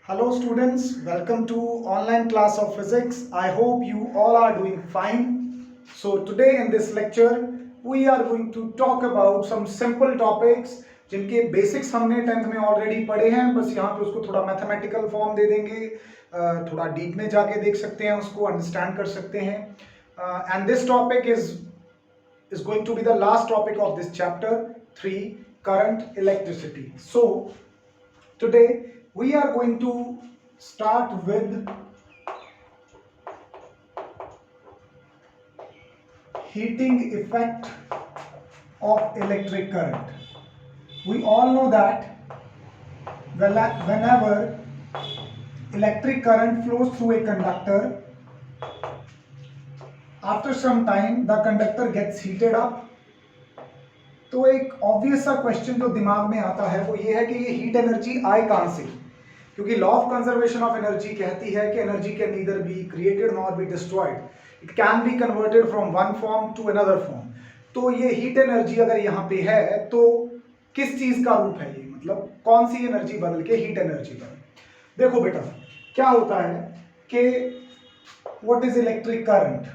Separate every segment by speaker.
Speaker 1: Hello students, welcome to online class of physics. I hope you all are doing fine. So today in this lecture we are going to talk about some simple topics जिनके basics हमने 10th में already पढ़े हैं, बस यहाँ पे उसको थोड़ा मैथमेटिकल फॉर्म दे देंगे, थोड़ा डीप में जाके देख सकते हैं, उसको अंडरस्टैंड कर सकते हैं. And this topic is going to be the last topic of this chapter 3, current electricity. So today we are going to start with heating effect of electric current. We all know that whenever electric current flows through a conductor, after some time the conductor gets heated up. तो एक obvious सा question जो दिमाग में आता है वो ये है कि ये हीट एनर्जी आए कहां से, क्योंकि law of conservation of energy कहती है कि energy can neither be created nor be destroyed, it can be converted from one form to another form. तो ये हीट एनर्जी अगर यहाँ पे है तो किस चीज का रूप है ये, मतलब कौन सी एनर्जी बदल के हीट एनर्जी बने. देखो बेटा क्या होता है कि what is electric current.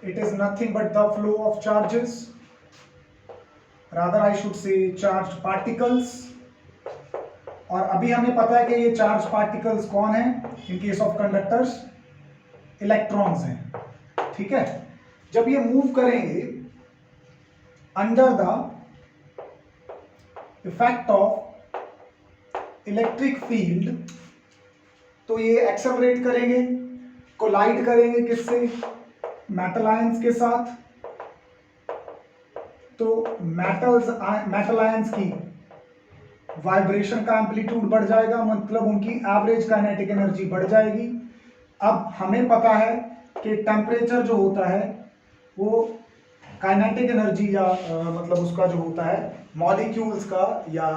Speaker 1: It is nothing but the flow of charges, rather I should say charged particles. और अभी हमें पता है कि ये चार्ज पार्टिकल्स कौन है, in case of conductors electrons हैं. ठीक है, जब ये मूव करेंगे under the effect of electric field तो ये एक्सेलरेट करेंगे, कोलाइड करेंगे किससे, मेटल आयंस के साथ. तो मेटल आयंस की वाइब्रेशन का एम्पलीट्यूड बढ़ जाएगा, मतलब उनकी एवरेज काइनेटिक एनर्जी बढ़ जाएगी. अब हमें पता है कि टेम्परेचर जो होता है वो काइनेटिक एनर्जी या मतलब उसका जो होता है मॉलिक्यूल्स का या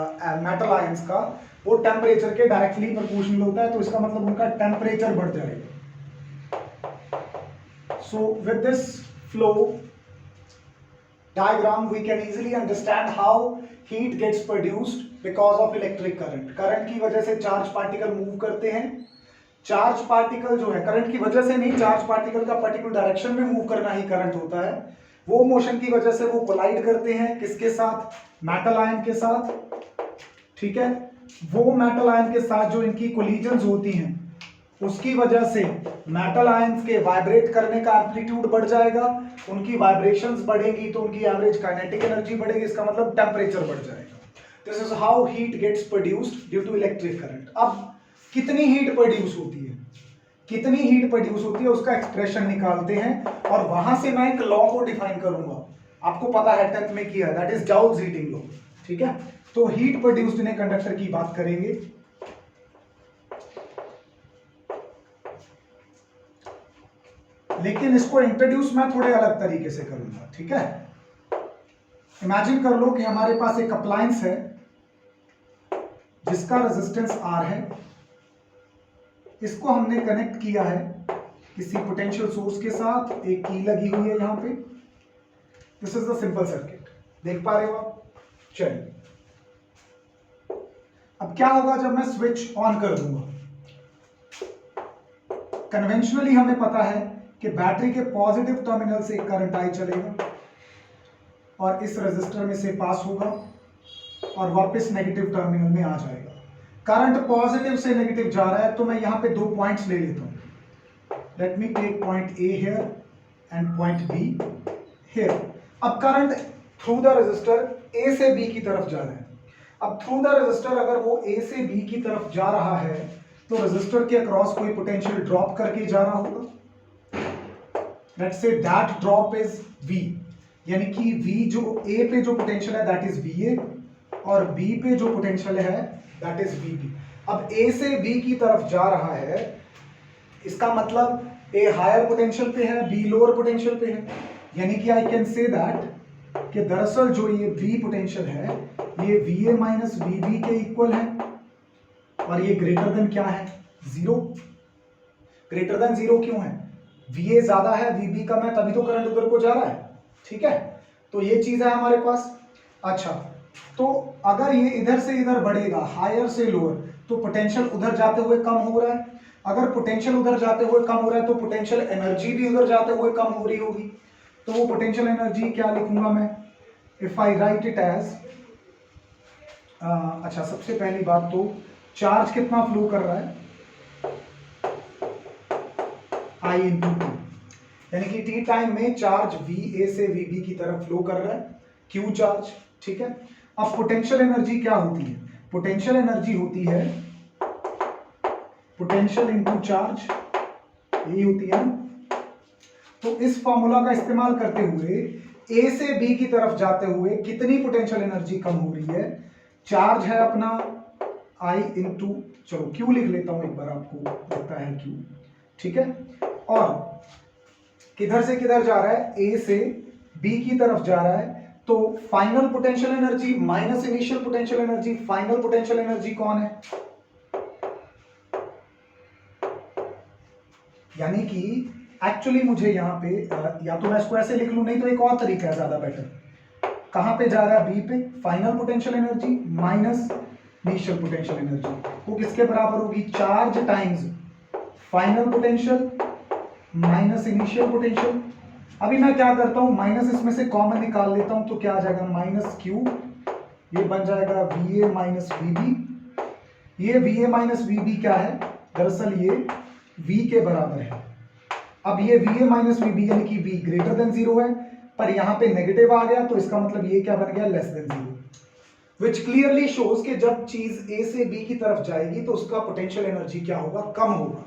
Speaker 1: मेटल आयंस का, वो टेम्परेचर के डायरेक्टली प्रोपोर्शनल होता है. तो इसका मतलब उनका टेम्परेचर बढ़ जाएगा. So with this flow diagram we can easily understand how heat gets produced because of electric current. Current की वजह से चार्ज पार्टिकल मूव करते हैं. चार्ज पार्टिकल जो है करंट की वजह से नहीं, चार्ज पार्टिकल का पर्टिकुलर डायरेक्शन में मूव करना ही करंट होता है. वो मोशन की वजह से वो कोलाइड करते हैं किसके साथ, मेटल आयन के साथ. ठीक है, वो मेटल आयन के साथ जो इनकी कोलिजन्स होती हैं उसकी वजह से मेटल आयंस के वाइब्रेट करने का एम्पलीट्यूड बढ़ जाएगा. उनकी वाइब्रेशंस बढ़ेगी तो उनकी एवरेज काइनेटिक एनर्जी बढ़ेगी, इसका मतलब टेम्परेचर बढ़ जाएगा. This is how heat gets produced due to electric current. अब कितनी हीट प्रोड्यूस होती है, कितनी हीट प्रोड्यूस होती है उसका एक्सप्रेशन निकालते हैं और वहां से मैं एक लॉ को डिफाइन करूंगा. आपको पता है 10th में किया, that is joules heating law. ठीक है, तो heat produced in a conductor की बात करेंगे. लेकिन इसको इंट्रोड्यूस मैं थोड़े अलग तरीके से करूंगा. ठीक है, इमेजिन कर लो कि हमारे पास एक अप्लायंस है जिसका रेजिस्टेंस R है. इसको हमने कनेक्ट किया है किसी पोटेंशियल सोर्स के साथ, एक की लगी हुई है यहां पे. This is the simple circuit, देख पा रहे हो आप. चलिए अब क्या होगा जब मैं स्विच ऑन कर दूंगा. कन्वेंशनली हमें पता है कि बैटरी के पॉजिटिव टर्मिनल से करंट आई चलेगा और इस रेजिस्टर में से पास होगा और वापस नेगेटिव टर्मिनल में आ जाएगा. करंट पॉजिटिव से नेगेटिव जा रहा है तो मैं यहां पे दो पॉइंट्स ले लेता हूं. Let me take point A here and point B here. अब current through the resistor A से बी की तरफ जा रहा है. अब थ्रू द रेजिस्टर अगर वो ए से बी की तरफ जा रहा है तो रेजिस्टर के अक्रॉस कोई पोटेंशियल ड्रॉप करके जा रहा होगा. Let's say that drop is V, यानी कि V जो A पे जो पोटेंशियल है that is VA और B पे जो पोटेंशियल है that is VB. अब A से B की तरफ जा रहा है, इसका मतलब A हायर पोटेंशियल पे है, B लोअर पोटेंशियल पे है. यानी कि I can say that कि दरअसल जो ये V पोटेंशियल है ये VA माइनस VB के इक्वल है और ये ग्रेटर देन क्या है, जीरो. ग्रेटर देन जीरो क्यों है, VA ज्यादा है VB कम है, तभी तो करंट उधर को जा रहा है. ठीक है, तो ये चीज है हमारे पास. अच्छा, तो अगर ये इधर से इधर बढ़ेगा, हायर से लोअर, तो पोटेंशियल उधर जाते हुए कम हो रहा है। अगर पोटेंशियल उधर जाते हुए कम हो रहा है तो पोटेंशियल एनर्जी भी उधर जाते हुए कम हो रही होगी। तो वो पोटेंशियल एनर्जी क्या लिखूंगा मैं, if I write it as, अच्छा सबसे पहली बात तो चार्ज कितना फ्लो कर रहा है, I इंटू टू, यानी कि टी टाइम में चार्ज वी ए से वी बी की तरफ फ्लो कर रहा है, क्यू चार्ज, ठीक है। अब पोटेंशियल एनर्जी क्या होती है, पोटेंशियल एनर्जी होती है पोटेंशियल इनटू चार्ज, यही होती है। तो इस फॉर्मूला का इस्तेमाल करते हुए ए से बी की तरफ जाते हुए कितनी पोटेंशियल एनर्जी कम हो रही है, चार्ज है अपना आई इंटू, चलो क्यू लिख लेता हूं एक बार, आपको लगता है क्यू, ठीक है। और किधर से किधर जा रहा है, ए से बी की तरफ जा रहा है, तो final potential energy minus initial potential energy, final potential energy कौन है, यानी कि एक्चुअली मुझे यहां पे या तो मैं इसको ऐसे लिख लूं, नहीं तो एक और तरीका है ज्यादा बेटर, कहां पे जा रहा है, बी पे, final potential energy minus initial potential energy, वो किसके बराबर होगी, charge times final potential minus initial potential. अभी मैं क्या करता हूं, माइनस इसमें से कॉमन निकाल लेता हूं, तो क्या आ जाएगा, माइनस क्यू, ये बन जाएगा V A minus V B. ये V A minus V B क्या है, दरअसल ये v के बराबर है। अब ये V A minus V B यानी कि v ग्रेटर देन जीरो है, पर यहां पे नेगेटिव आ गया, तो इसका मतलब ये क्या बन गया, लेस देन जीरो, विच क्लियरली शोज कि जब चीज ए से बी की तरफ जाएगी तो उसका पोटेंशियल एनर्जी क्या होगा, कम होगा,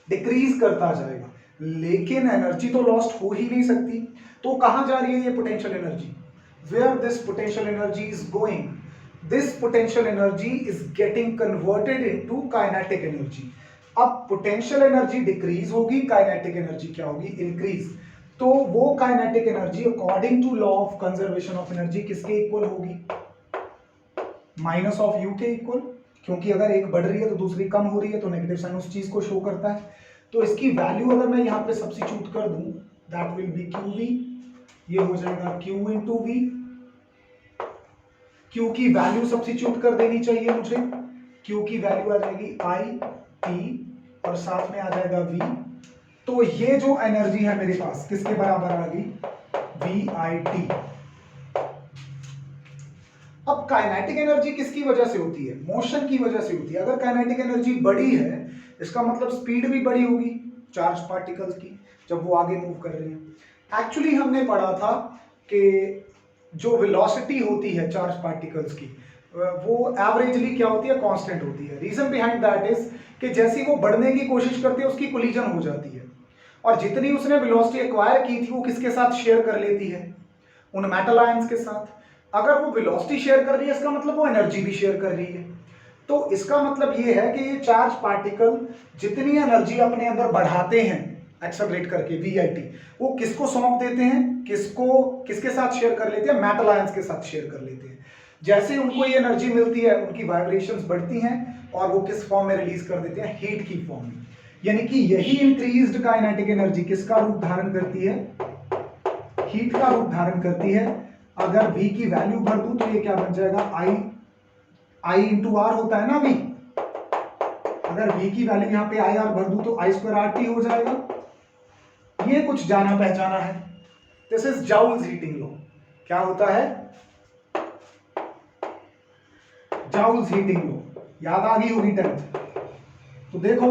Speaker 1: डिक्रीज करता जाएगा, लेकिन एनर्जी तो लॉस्ट हो ही नहीं सकती। तो कहां जा रही है ये potential energy, where this potential energy is going, this potential energy is getting converted into kinetic energy. अब पोटेंशियल एनर्जी डिक्रीज होगी, काइनेटिक एनर्जी क्या होगी, इंक्रीज। तो वो kinetic energy according to law of conservation of energy किसके equal होगी, minus of U के equal, क्योंकि अगर एक बढ़ रही है तो दूसरी कम हो रही है, तो नेगेटिव साइन उस चीज को शो करता है। तो इसकी वैल्यू अगर मैं यहां पे सब्स्टिट्यूट कर दूं, that will be Q V, ये हो जाएगा क्यू इंटू वी, क्यू की वैल्यू सब्स्टिट्यूट कर देनी चाहिए मुझे, क्यू की वैल्यू आ जाएगी आई टी और साथ में आ जाएगा v। तो ये जो एनर्जी है मेरे पास किसके बराबर आ गई, वी आई टी। अब काइनेटिक एनर्जी किसकी वजह से होती है, मोशन की वजह से होती है। अगर काइनेटिक एनर्जी बड़ी है इसका मतलब स्पीड भी बड़ी होगी चार्ज पार्टिकल्स की, जब वो आगे मूव कर रहे हैं। एक्चुअली हमने पढ़ा था कि जो वेलोसिटी होती है चार्ज पार्टिकल्स की वो एवरेजली क्या होती है, कांस्टेंट होती है। रीजन बिहाइंड दैट इज कि जैसी वो बढ़ने की कोशिश करती है उसकी कोलिजन हो जाती है, और जितनी उसने वेलोसिटी एक्वायर की थी वो किसके साथ शेयर कर लेती है, उन मेटल आयंस के साथ। अगर वो वेलोसिटी शेयर कर रही है इसका मतलब वो एनर्जी भी शेयर कर रही है। तो इसका मतलब ये है कि ये चार्ज पार्टिकल जितनी एनर्जी अपने अंदर बढ़ाते हैं एक्सेलरेट करके वीआईटी, वो किसको सौंप देते हैं, किसके साथ शेयर कर लेते हैं, मेटल आयंस के साथ शेयर कर लेते हैं। जैसे उनको ये एनर्जी मिलती है उनकी वाइब्रेशंस बढ़ती हैं और वो किस फॉर्म में रिलीज कर देते हैं, हीट की फॉर्म में। यानी कि यही इंक्रीज्ड काइनेटिक एनर्जी किसका रूप धारण करती है, हीट का रूप धारण करती है। अगर V की वैल्यू भर दूं तो ये क्या बन जाएगा, I इंटू आर होता है ना V। अगर V की वैल्यू यहां पे आई आर भर दूं तो आई स्क्वायर आर टी हो जाएगा। ये कुछ जाना पहचाना है, this is joules heating law. क्या होता है, जाउल्स हीटिंग लॉ, याद आ गई होगी 10th। तो देखो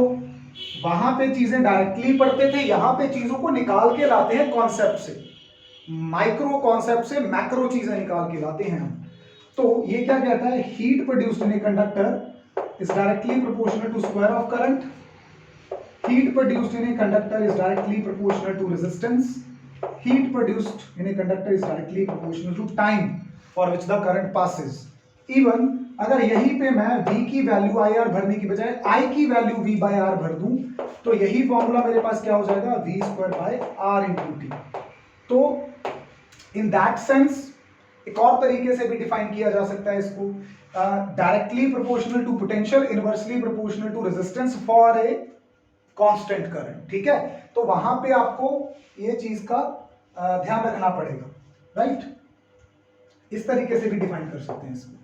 Speaker 1: वहां पे चीजें डायरेक्टली पढ़ते थे, यहां पे चीजों को निकाल के लाते हैं कॉन्सेप्ट से, माइक्रो कॉन्सेप्ट से मैक्रो चीजें निकाल के लाते हैं हम। तो ये क्या कहता है, heat produced in a conductor is directly proportional to square of current, heat produced in a conductor is directly proportional to resistance, heat produced in a conductor is directly proportional to time for which the current passes. Even अगर यहीं पे मैं V की value I R भरने की बजाय I की value V bye are भर दूं तो यही फॉर्मूला मेरे पास क्या हो जाएगा, V square by R into T. तो इन दैट सेंस एक और तरीके से भी डिफाइन किया जा सकता है इसको, directly proportional to potential, inversely proportional to resistance for a constant current. ठीक है, तो वहां पे आपको ये चीज का ध्यान रखना पड़ेगा, राइट। इस तरीके से भी डिफाइन कर सकते हैं इसको।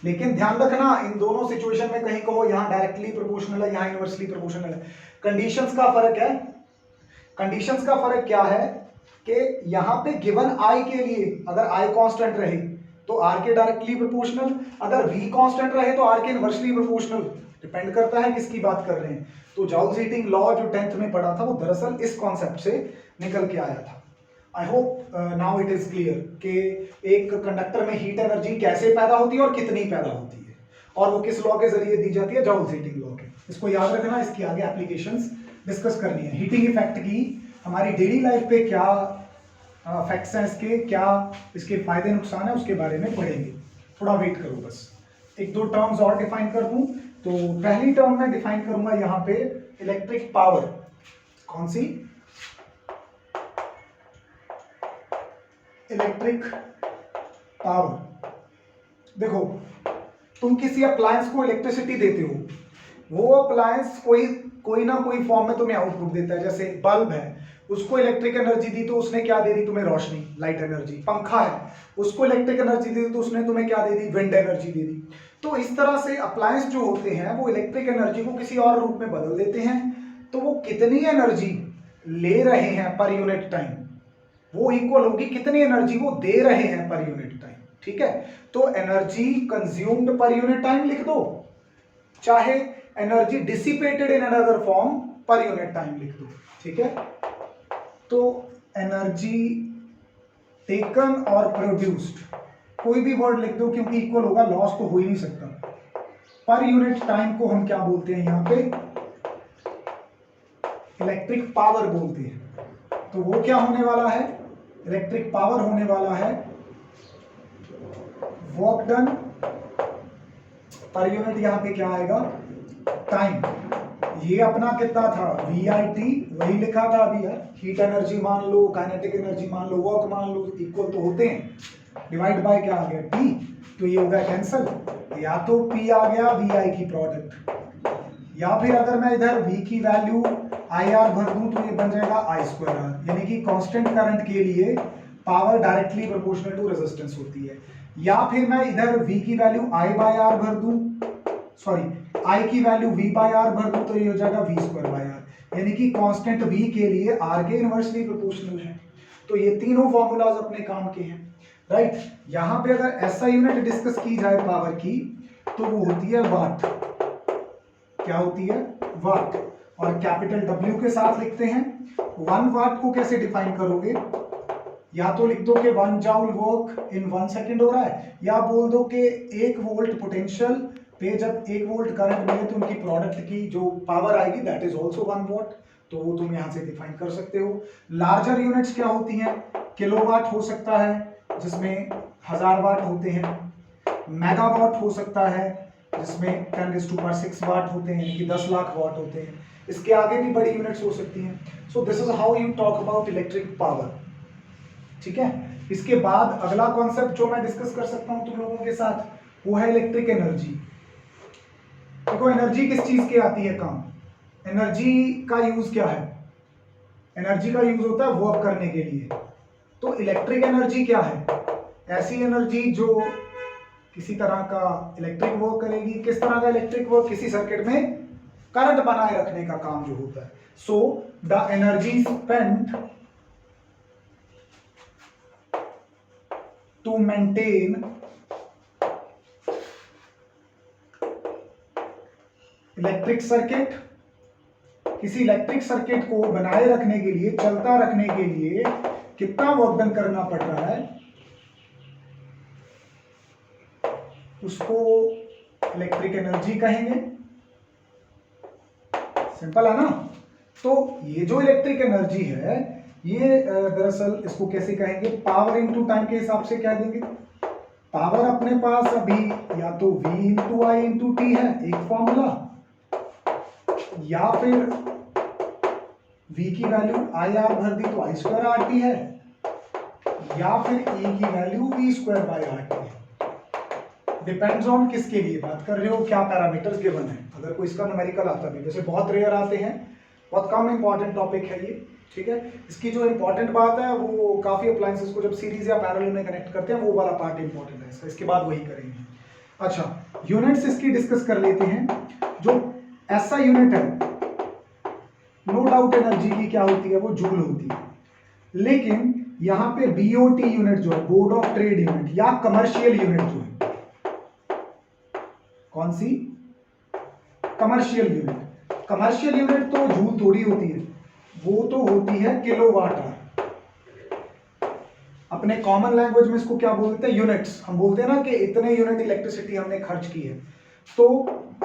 Speaker 1: लेकिन ध्यान रखना इन दोनों सिचुएशन में कहीं कहो यहां डायरेक्टली प्रोपोर्शनल है, यहां इनवर्सली प्रोपोर्शनल है। कंडीशंस का फर्क है। कंडीशंस का फर्क क्या है कि यहां पे गिवन आई के लिए अगर आई कांस्टेंट रहे तो आर के डायरेक्टली प्रोपोर्शनल, अगर वी कांस्टेंट रहे तो आर के इनवर्सली प्रोपोर्शनल। डिपेंड करता है किसकी बात कर रहे हैं। तो जॉल्स हीटिंग लॉ जो 10th में पढ़ा था वो दरअसल इस कॉन्सेप्ट से निकल के आया था। I hope now it is clear कि एक कंडक्टर में हीट एनर्जी कैसे पैदा होती है और कितनी पैदा होती है, और वो किस लॉ के जरिए दी जाती है, जॉल्स हीटिंग लॉ के। इसको याद रखना, इसकी आगे एप्लीकेशंस डिस्कस करनी है। हीटिंग इफेक्ट की हमारी डेली लाइफ पे क्या इफेक्ट्स हैं इसके, क्या इसके फायदे नुकसान है, उसके बारे में पढ़ेंगे। थोड़ा वेट करो बस। एक दो टर्म्स और डिफाइन कर दूं। तो पहली टर्म में डिफाइन करूंगा यहाँ पे इलेक्ट्रिक पावर। कौन सी? Electric power. देखो, तुम किसी अप्लायंस को इलेक्ट्रिसिटी देते हो, वो अप्लायंस कोई ना कोई फॉर्म में तुम्हें आउटपुट देता है। जैसे बल्ब है, उसको इलेक्ट्रिक एनर्जी दी तो उसने क्या दे दी तुम्हें? रोशनी, लाइट एनर्जी। पंखा है, उसको इलेक्ट्रिक एनर्जी दी तो उसने तुम्हें क्या दे दी? विंड एनर्जी दे दी। तो इस तरह से अप्लायंस जो होते हैं वो इलेक्ट्रिक एनर्जी को किसी और रूप में बदल देते हैं। तो वो कितनी एनर्जी ले रहे हैं पर यूनिट टाइम, वो इक्वल होगी कितनी एनर्जी वो दे रहे हैं पर यूनिट टाइम। ठीक है, तो energy consumed per unit time लिख दो, चाहे energy dissipated in another form per unit time लिख दो। ठीक है, तो एनर्जी टेकन और प्रोड्यूस्ड, कोई भी वर्ड लिख दो क्योंकि इक्वल होगा, लॉस तो हो ही नहीं सकता। पर यूनिट टाइम को हम क्या बोलते हैं? यहां पे इलेक्ट्रिक पावर बोलते हैं। तो वो क्या होने वाला है? इलेक्ट्रिक पावर होने वाला है वर्क डन पर यूनिट। यहां पे क्या आएगा? टाइम। ये अपना कितना था? VIT, वही लिखा था अभी यार। हीट एनर्जी मान लो, काइनेटिक एनर्जी मान लो, वर्क मान लो, इक्वल तो होते हैं। डिवाइड बाय क्या आ गया? T। तो ये होगा कैंसल। या तो P आ गया VI की प्रोडक्ट, या फिर अगर मैं इधर V की वैल्यू IR भर दूं तो ये बन जाएगा I²R। यानी कि कांस्टेंट करंट के लिए power directly proportional to resistance होती है। या फिर मैं इधर V की वैल्यू I/R भर दूं, सॉरी I की वैल्यू V/R भर दूं तो ये हो जाएगा V²/R। यानी कि कांस्टेंट V के लिए R के इनवर्सली प्रोपोर्शनल है। तो ये तीनों फॉर्मूलाज अपने काम के हैं, राइट। यहां पे अगर ऐसा यूनिट डिस्कस की जाए पावर की तो वो होती है वाट। क्या होती है? वाट। और कैपिटल W के साथ लिखते हैं। 1 वाट को कैसे डिफाइन करोगे? या तो लिख दो कि 1 जूल वर्क इन 1 सेकेंड हो रहा है, या बोल दो कि 1 वोल्ट पोटेंशियल पे जब 1 वोल्ट करंट मिले तो उनकी प्रोडक्ट की जो पावर आएगी दैट इज ऑल्सो 1 वॉट। तो वो तुम यहां से डिफाइन कर सकते हो। लार्जर यूनिट्स क्या होती हैं? किलोवाट हो सकता है जिसमें 1000 वाट होते हैं, मेगावाट हो सकता है जिसमें 10⁶ वाट होते हैं, यानी कि 10 लाख वाट होते हैं। इसके आगे भी बड़ी यूनिट्स हो सकती हैं। So this is how you talk about electric power. ठीक है, इसके बाद अगला कॉन्सेप्ट जो मैं डिस्कस कर सकता हूं तुम लोगों के साथ वो है इलेक्ट्रिक एनर्जी। देखो, एनर्जी किस चीज की आती है काम? एनर्जी का यूज क्या है? एनर्जी का यूज होता है वर्क करने के लिए। तो इलेक्ट्रिक एनर्जी क्या है? ऐसी एनर्जी जो किसी तरह का इलेक्ट्रिक वर्क करेगी। किस तरह का इलेक्ट्रिक वर्क? किसी सर्किट में करंट बनाए रखने का काम जो होता है। So the energy spent to maintain electric circuit, किसी इलेक्ट्रिक सर्किट को बनाए रखने के लिए, चलता रखने के लिए कितना वर्क डन करना पड़ रहा है, उसको इलेक्ट्रिक एनर्जी कहेंगे। सिंपल है ना? तो ये जो इलेक्ट्रिक एनर्जी है ये दरअसल इसको कैसे कहेंगे? पावर इनटू टाइम के हिसाब से क्या देंगे? पावर अपने पास अभी या तो V इंटू आई इंटू टी है एक फॉर्मूला, या फिर V की वैल्यू IR भर दी तो I²RT है, या फिर E की वैल्यू V²/RT है। डिपेंड्स ऑन किसके लिए बात कर रहे हो, क्या पैरामीटर्स गिवन है। अगर कोई इसका न्यूमेरिकल आता भी, वैसे बहुत रेयर आते हैं, बहुत कम इंपॉर्टेंट टॉपिक है ये, ठीक है। इसकी जो इंपॉर्टेंट बात है वो काफ़ी अप्लायंसेस को जब सीरीज या पैरेलल में कनेक्ट करते हैं वो वाला पार्ट इंपॉर्टेंट है इसका, इसके बाद वही करेंगे। अच्छा, यूनिट्स इसकी डिस्कस कर लेते हैं। जो ऐसा यूनिट है, नो डाउट एनर्जी की क्या होती है, वो जूल होती है, लेकिन यहां पे बीओटी यूनिट जो है, बोर्ड ऑफ ट्रेड यूनिट या कमर्शियल यूनिट जो है, कौन सी, कमर्शियल यूनिट। कमर्शियल यूनिट तो जूल थोड़ी होती है, वो तो होती है किलोवाट आवर। अपने कॉमन लैंग्वेज में इसको क्या बोलते हैं, यूनिट्स। हम बोलते हैं ना कि इतने यूनिट इलेक्ट्रिसिटी हमने खर्च की है। तो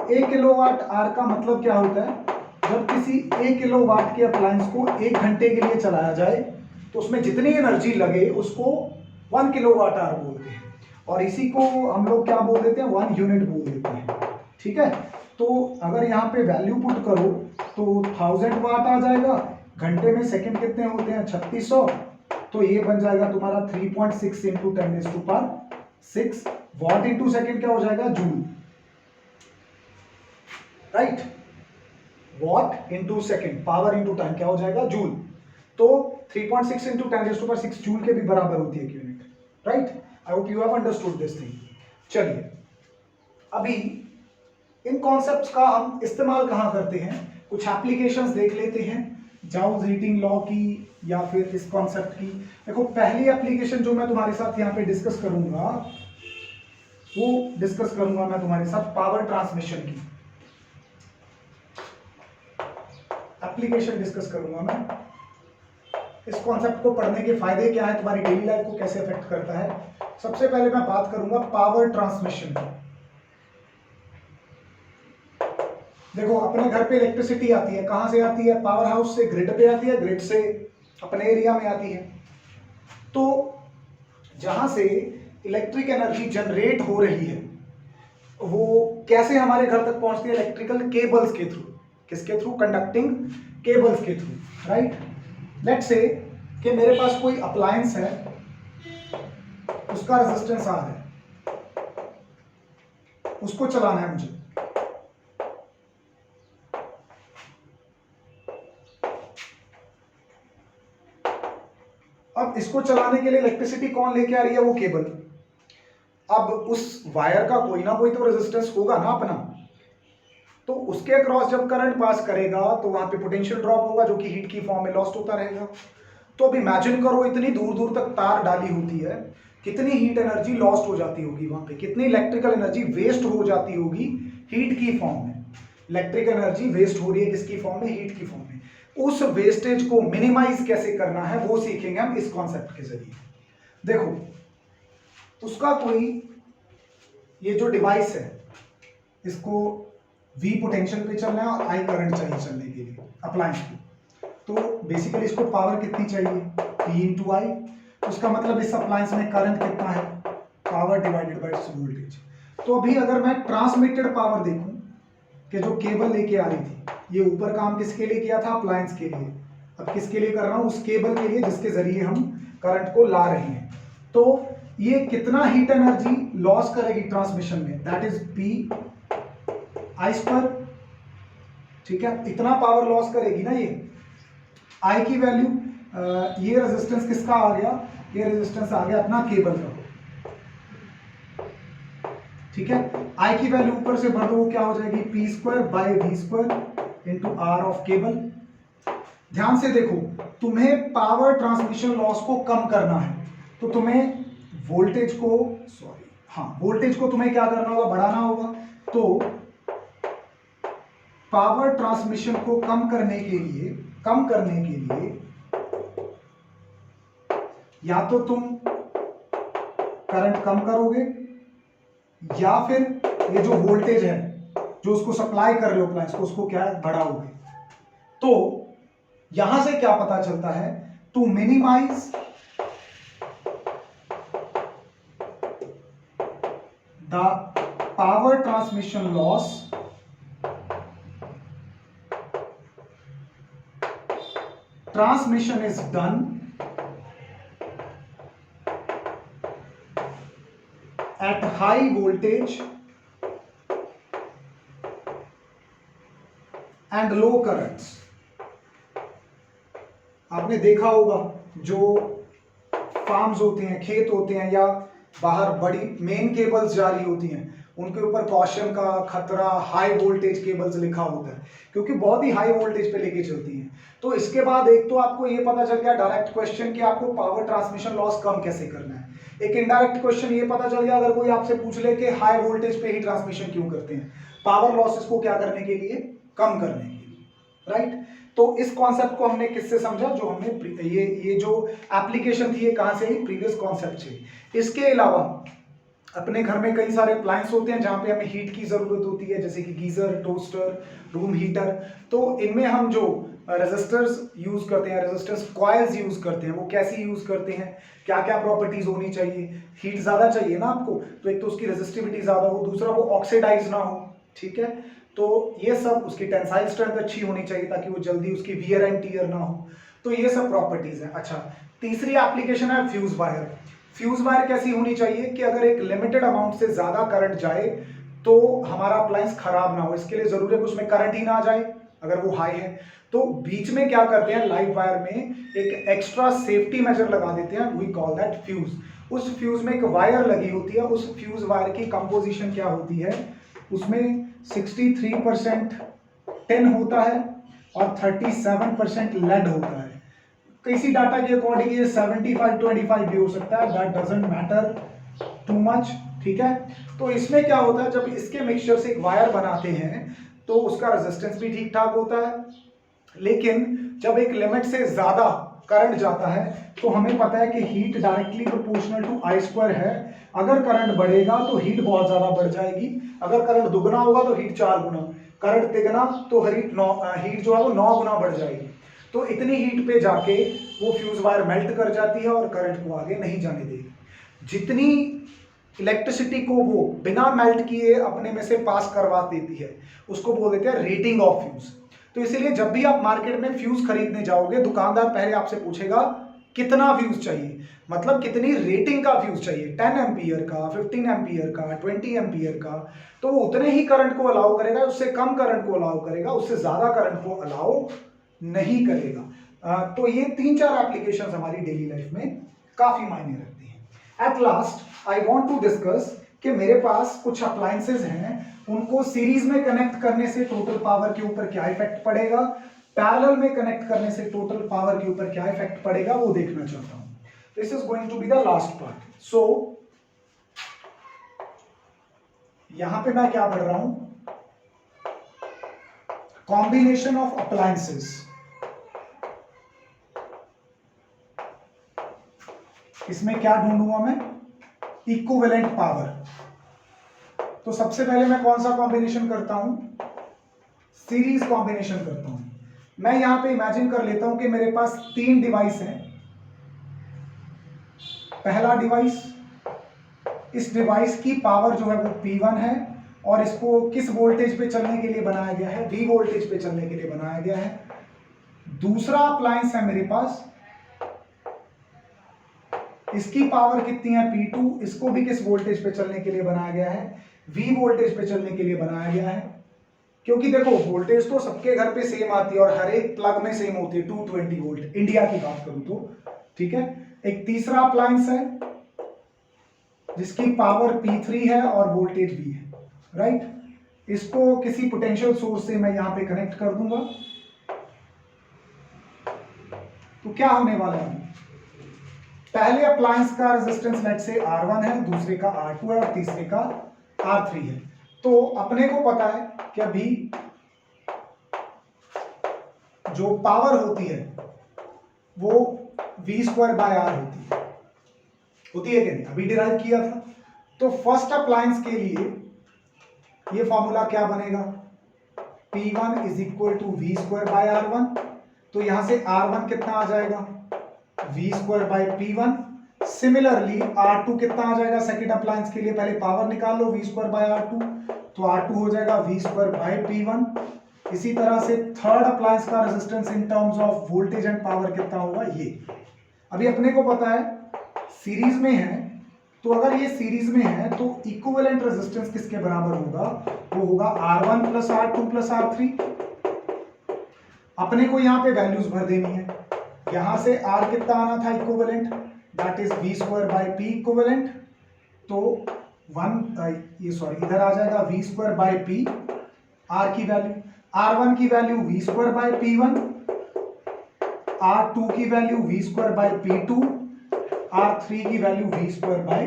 Speaker 1: 1 किलोवाट आवर का मतलब क्या होता है, जब किसी 1 किलोवाट के अप्लायंस को 1 घंटे के लिए चलाया जाए तो उसमें जितनी एनर्जी लगे उसको 1 किलोवाट आवर बोलते हैं, और इसी को हम लोग क्या बोल देते हैं, 1 यूनिट बोल देते हैं। ठीक है, तो अगर यहाँ पे वैल्यू पुट करो तो 1000 वाट आ जाएगा। घंटे में सेकंड कितने होते हैं, 3600, तो ये बन जाएगा तुम्हारा 3.6 इंटू 10⁶ वॉट इंटू सेकेंड क्या हो जाएगा, joule. Right, what into second, power into time क्या हो जाएगा, जूल। तो 3.6 इंटू 10⁶ जूल के भी बराबर होती है unit. Right, I hope you have understood this thing. चलिए, अभी इन कॉन्सेप्ट्स का हम इस्तेमाल कहां करते हैं, कुछ एप्लीकेशंस देख लेते हैं, जाउल्स हीटिंग लॉ की या फिर इस कॉन्सेप्ट की। देखो, पहली एप्लीकेशन जो मैं तुम्हारे साथ यहाँ पे डिस्कस करूंगा वो डिस्कस करूंगा मैं तुम्हारे साथ पावर ट्रांसमिशन की एप्लीकेशन डिस्कस करूंगा मैं। इस कॉन्सेप्ट को पढ़ने के फायदे क्या है, तुम्हारी डेली लाइफ को कैसे अफेक्ट करता है। सबसे पहले मैं बात करूंगा पावर ट्रांसमिशन की। देखो, अपने घर पे इलेक्ट्रिसिटी आती है, कहां से आती है, पावर हाउस से ग्रिड पे आती है, ग्रिड से अपने एरिया में आती है। तो जहां से इलेक्ट्रिक एनर्जी जनरेट हो रही है वो कैसे हमारे घर तक पहुंचती है, इलेक्ट्रिकल केबल्स के थ्रू। किसके थ्रू, कंडक्टिंग केबल्स के थ्रू। राइट, लेट्स से कि मेरे पास कोई अप्लायंस है, उसका रेजिस्टेंस आर है, उसको चलाना है मुझे। अब इसको चलाने के लिए इलेक्ट्रिसिटी कौन लेके आ रही है, वो केबल। अब उस वायर का कोई ना कोई तो रेजिस्टेंस होगा ना अपना, तो उसके अक्रॉस जब करंट पास करेगा तो वहां पे पोटेंशियल ड्रॉप होगा जो कि हीट की फॉर्म में लॉस्ट होता रहेगा। तो अब इमेजिन करो, इतनी दूर दूर तक तार डाली होती है, कितनी हीट एनर्जी लॉस्ट हो जाती होगी वहां पे, कितनी इलेक्ट्रिकल एनर्जी वेस्ट हो जाती होगी हीट की फॉर्म में। इलेक्ट्रिक एनर्जी वेस्ट हो रही है किसकी फॉर्म में, हीट की फॉर्म में। उस वेस्टेज को मिनिमाइज कैसे करना है वो सीखेंगे हम इस कॉन्सेप्ट के जरिए। देखो, उसका कोई ये जो डिवाइस है, इसको V पोटेंशियल पे चलना है और I करंट चाहिए चलने के लिए अप्लायंस को। तो बेसिकली इसको पावर कितनी चाहिए, P इंटू आई। उसका मतलब इस अप्लायंस में करंट कितना है, power divided by it's voltage. तो अभी अगर मैं ट्रांसमिटेड पावर देखूं कि जो केबल लेके आ रही थी, ये ऊपर काम किसके लिए किया था, अप्लायंस के लिए। अब किसके लिए कर रहा हूं, उस केबल के लिए जिसके जरिए हम करंट को ला रहे हैं। तो ये कितना हीट एनर्जी लॉस करेगी ट्रांसमिशन में, that is P I square. ठीक है, इतना पावर लॉस करेगी ना ये। आई की वैल्यू, ये रेजिस्टेंस किसका आ गया, ये रेजिस्टेंस आ गया अपना केबल का। ठीक है, आई की वैल्यू ऊपर से बढ़ दो, क्या हो जाएगी, P square by V square into R of cable. ध्यान से देखो, तुम्हें पावर ट्रांसमिशन लॉस को कम करना है तो तुम्हें वोल्टेज को, वोल्टेज को तुम्हें क्या करना होगा, बढ़ाना होगा। तो पावर ट्रांसमिशन को कम करने के लिए या तो तुम करंट कम करोगे या फिर ये जो वोल्टेज है जो उसको सप्लाई कर रहे हो अप्लायंस को, उसको क्या बढ़ाओगे। तो यहां से क्या पता चलता है, to minimize the power transmission loss, transmission is done at high voltage and low currents। आपने देखा होगा जो फार्म्स होते हैं, खेत होते हैं, या बाहर बड़ी मेन केबल्स जा रही होती हैं, उनके ऊपर कॉशन का खतरा, हाई वोल्टेज केबल्स लिखा होता है, क्योंकि बहुत ही हाई वोल्टेज पे लेके चलती हैं। तो इसके बाद एक तो आपको ये पता चल गया डायरेक्ट क्वेश्चन कि आपको पावर ट्रांसमिशन लॉस कम कैसे करना है। एक इनडायरेक्ट क्वेश्चन ये पता चल गया, अगर कोई आपसे पूछ ले कि हाई वोल्टेज पे ही ट्रांसमिशन क्यों करते हैं, पावर लॉसेस को क्या करने के लिए, कम करने के लिए, राइट। तो इस कॉन्सेप्ट को हमने किससे समझा, जो हमने ये जो एप्लीकेशन थी ये कहां से आई, प्रीवियस कॉन्सेप्ट से। इसके अलावा अपने घर में कई सारे अप्लायंस होते हैं जहां पे हमें हीट की जरूरत होती है, जैसे कि गीजर, टोस्टर, रूम हीटर। तो इनमें हम जो रेजिस्टर्स यूज करते हैं, रेजिस्टर्स कॉइल्स यूज करते हैं, वो कैसी यूज करते हैं, क्या क्या प्रॉपर्टीज होनी चाहिए। हीट ज्यादा चाहिए ना आपको, तो एक तो उसकी रेजिस्टिविटी ज्यादा हो, दूसरा वो ऑक्सीडाइज ना हो, ठीक है। तो ये सब, उसकी टेंसाइल स्ट्रेंथ अच्छी होनी चाहिए ताकि वो जल्दी उसकी वियर एंड टियर ना हो। तो ये सब प्रॉपर्टीज है। अच्छा, तीसरी एप्लीकेशन है फ्यूज वायर। फ्यूज वायर कैसी होनी चाहिए कि अगर एक लिमिटेड अमाउंट से ज्यादा करंट जाए तो हमारा अप्लायंस खराब ना हो, इसके लिए जरूरी है कि उसमें करंट ही ना जाए अगर वो हाई है। तो बीच में क्या करते हैं, लाइव वायर में एक एक्स्ट्रा सेफ्टी मेजर लगा देते हैं, वी कॉल दैट फ्यूज। उस फ्यूज में एक वायर लगी होती है, उस फ्यूज वायर की कंपोजिशन क्या होती है, उसमें 63% टिन होता है और 37% लेड होता है। किसी डाटा के अकॉर्डिंग ये 75-25 भी हो सकता है, that doesn't matter too much, ठीक है। तो इसमें क्या होता है, जब इसके मिक्सचर से एक वायर बनाते हैं तो उसका रेजिस्टेंस भी ठीक ठाक होता है, लेकिन जब एक लिमिट से ज्यादा करंट जाता है तो हमें पता है कि heat directly proportional to I square है। अगर करंट बढ़ेगा तो हीट बहुत ज्यादा बढ़ जाएगी, अगर करंट दुगना होगा तो हीट 4 गुना, करंट तिगना तो हीट जो है वो 9 गुना बढ़ जाएगी। तो इतनी हीट पे जाके वो फ्यूज वायर मेल्ट कर जाती है और करंट को आगे नहीं जाने देगी। जितनी इलेक्ट्रिसिटी को वो बिना मेल्ट किए अपने में से पास करवा देती है उसको बोल देते हैं रेटिंग ऑफ फ्यूज। तो इसीलिए जब भी आप मार्केट में फ्यूज खरीदने जाओगे, दुकानदार पहले आपसे पूछेगा कितना फ्यूज चाहिए, मतलब कितनी रेटिंग का फ्यूज चाहिए, 10 एम्पियर का, 15 एम्पियर का, 20 एम्पियर का। तो वो उतने ही करंट को अलाउ करेगा, उससे कम करंट को अलाउ करेगा, उससे ज्यादा करंट को अलाउ नहीं करेगा। तो ये 3-4 एप्लीकेशन हमारी डेली लाइफ में काफी मायने रखती हैं। At last I want to discuss कि मेरे पास कुछ अप्लायंसेज हैं, उनको सीरीज में कनेक्ट करने से टोटल पावर के ऊपर क्या इफेक्ट पड़ेगा, पैरेलल में कनेक्ट करने से टोटल पावर के ऊपर क्या इफेक्ट पड़ेगा, वो देखना चाहता हूं। This is going to be the last part. So यहां पे मैं क्या पढ़ रहा हूं, कॉम्बिनेशन ऑफ अप्लायंसेस। इसमें क्या ढूंढूंगा मैं, इक्विवेलेंट पावर। तो सबसे पहले मैं कौन सा कॉम्बिनेशन करता हूं, सीरीज कॉम्बिनेशन करता हूं। मैं यहां पे इमेजिन कर लेता हूं कि मेरे पास 3 डिवाइस हैं। पहला डिवाइस, इस डिवाइस की पावर जो है वो P1 है और इसको किस वोल्टेज पे चलने के लिए बनाया गया है, V वोल्टेज पे चलने के लिए बनाया गया है। दूसरा अप्लायंस है मेरे पास, इसकी पावर कितनी है P2, इसको भी किस वोल्टेज पे चलने के लिए बनाया गया है, V वोल्टेज पे चलने के लिए बनाया गया है। क्योंकि देखो वोल्टेज तो सबके घर पे सेम आती है और हर एक प्लग में सेम होती है, 220 वोल्ट इंडिया की बात करूं तो, ठीक है। एक तीसरा अप्लायंस है जिसकी पावर P3 है और वोल्टेज V है, राइट। इसको किसी पोटेंशियल सोर्स से मैं यहां पे कनेक्ट कर दूंगा। तो क्या होने वाला है, पहले अप्लायंस का रेजिस्टेंस लेट से R1 है, दूसरे का R2 है और तीसरे का R3 है। तो अपने को पता है कि अभी जो पावर होती है वो V²/R होती है कि नहीं, अभी डिराइव किया था। तो फर्स्ट अप्लायंस के लिए ये फॉर्मूला क्या बनेगा, P1 = V²/R1। तो यहां से R1 कितना आ जाएगा, V²/P1। सिमिलरली R2 कितना आ जाएगा सेकेंड अप्लायंस के लिए, पहले पावर निकाल लो V²/R2, तो R2 हो जाएगा V²/P1। इसी तरह से थर्ड अप्लायंस का resistance in terms of voltage and power कितना होगा, ये अभी अपने को पता है सीरीज में है। तो अगर ये सीरीज में है तो इक्विवेलेंट रेजिस्टेंस किसके बराबर होगा, वो होगा R1 + R2 + R3। अपने को यहां पे वैल्यूज भर देनी है। यहां से R कितना आना था equivalent, that is v square bye p equivalent. तो इधर आ जाएगा v square bye p, R की वैल्यू, R1 की value v square bye p1, R2 की value v square bye p2, R3 की value v square bye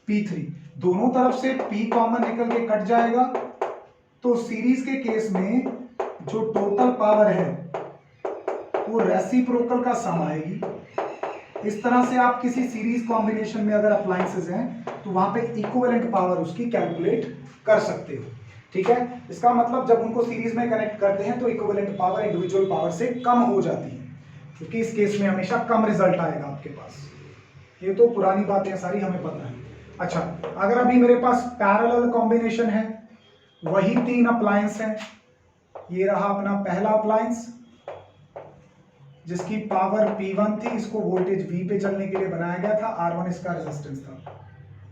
Speaker 1: p3। दोनों तरफ से p कॉमन निकल के कट जाएगा, तो सीरीज के केस में जो टोटल पावर है वो रेसिप्रोकल का सम आएगी। इस तरह से आप किसी सीरीज कॉम्बिनेशन में अगर अप्लायंसेस हैं तो वहां पे इक्विवेलेंट पावर उसकी कैलकुलेट कर सकते हो। ठीक है, इसका मतलब जब उनको सीरीज में कनेक्ट करते हैं तो इक्विवेलेंट पावर इंडिविजुअल पावर से कम हो जाती है, क्योंकि इस केस में हमेशा कम रिजल्ट आएगा आपके पास। ये तो पुरानी बातें सारी हमें पता है। अच्छा, अगर अभी मेरे पास पैरेलल कॉम्बिनेशन है, वही 3 अप्लायंस हैं, ये रहा अपना पहला अप्लायंस जिसकी पावर P1 थी, इसको वोल्टेज V पे चलने के लिए बनाया गया था, R1 इसका रेजिस्टेंस था।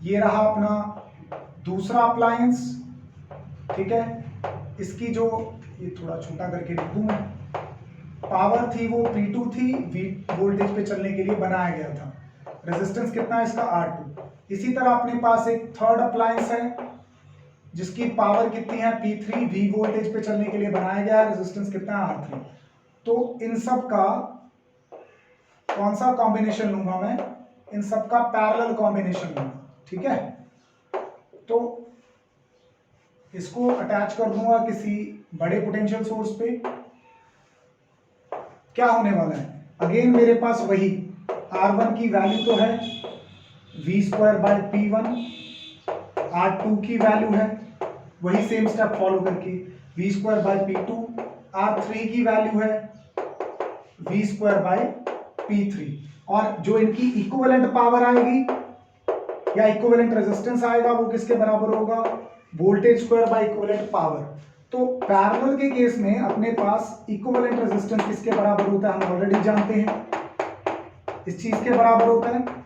Speaker 1: ये रहा अपना दूसरा अप्लायंस, ठीक है, इसकी जो, ये थोड़ा छोटा करके लिख दूं मैं, पावर थी वो P2 थी, V वोल्टेज पे चलने के लिए बनाया गया था। रेजिस्टेंस कितना है इसका, R2। इसी तरह अपने पास एक थर्ड अप्लायंस है जिसकी पावर कितनी है P3, V वोल्टेज पे चलने के लिए बनाया गया है, रेजिस्टेंस कितना है R3। तो इन सब का कौन सा कॉम्बिनेशन लूंगा मैं, इन सब का पैरेलल कॉम्बिनेशन लूंगा। ठीक है, तो इसको अटैच कर दूंगा किसी बड़े पोटेंशियल सोर्स पे। क्या होने वाला है, अगेन मेरे पास वही R1 की वैल्यू तो है v square bye p1, R2 की वैल्यू है वही सेम स्टेप फॉलो करके v square bye p2, R3 की वैल्यू है v स्क्वायर बाय p3, और जो इनकी इक्विवेलेंट पावर आएगी या इक्विवेलेंट रेजिस्टेंस आएगा वो किसके बराबर होगा, voltage square by equivalent power. तो पैरेलल के केस में अपने पास इक्विवेलेंट रेजिस्टेंस किसके बराबर होता है, हम ऑलरेडी जानते हैं, इस चीज के बराबर होता है।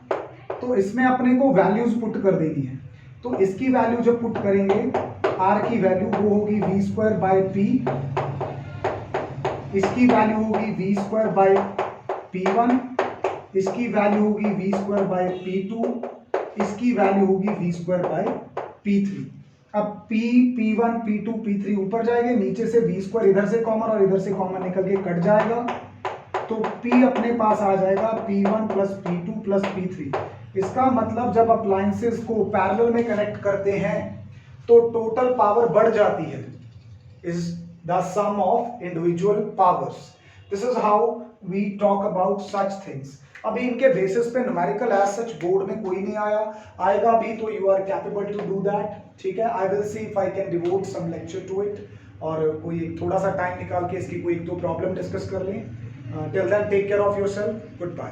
Speaker 1: तो इसमें अपने को वैल्यूज पुट कर देनी है, तो इसकी वैल्यू जब पुट करेंगे, R की वैल्यू वो होगी v स्क्वायर बाय p, इसकी वैल्यू होगी v स्क्वायर बाय p1, इसकी वैल्यू होगी v स्क्वायर बाय p2, इसकी वैल्यू होगी v स्क्वायर बाय p3। अब p, p1, p2, p3 ऊपर जाएंगे, नीचे से v स्क्वायर इधर से कॉमन और इधर से कॉमन निकल के कट जाएगा, तो p अपने पास आ जाएगा p1 plus p2 plus p3। इसका मतलब जब अप्लायंसेस को पैरेलल में कनेक्ट करते हैं तो टोटल पावर बढ़ जाती है, is the sum of individual powers. This is how we talk about such things. अभी इनके बेसिस पे न्यूमेरिकल एज सच बोर्ड में कोई नहीं आएगा अभी, तो you are capable to do that. ठीक है, I will see if I can devote some lecture to it, और कोई थोड़ा सा टाइम निकाल के इसकी कोई 1-2 प्रॉब्लम डिस्कस कर लें। Till then take care of yourself, good bye.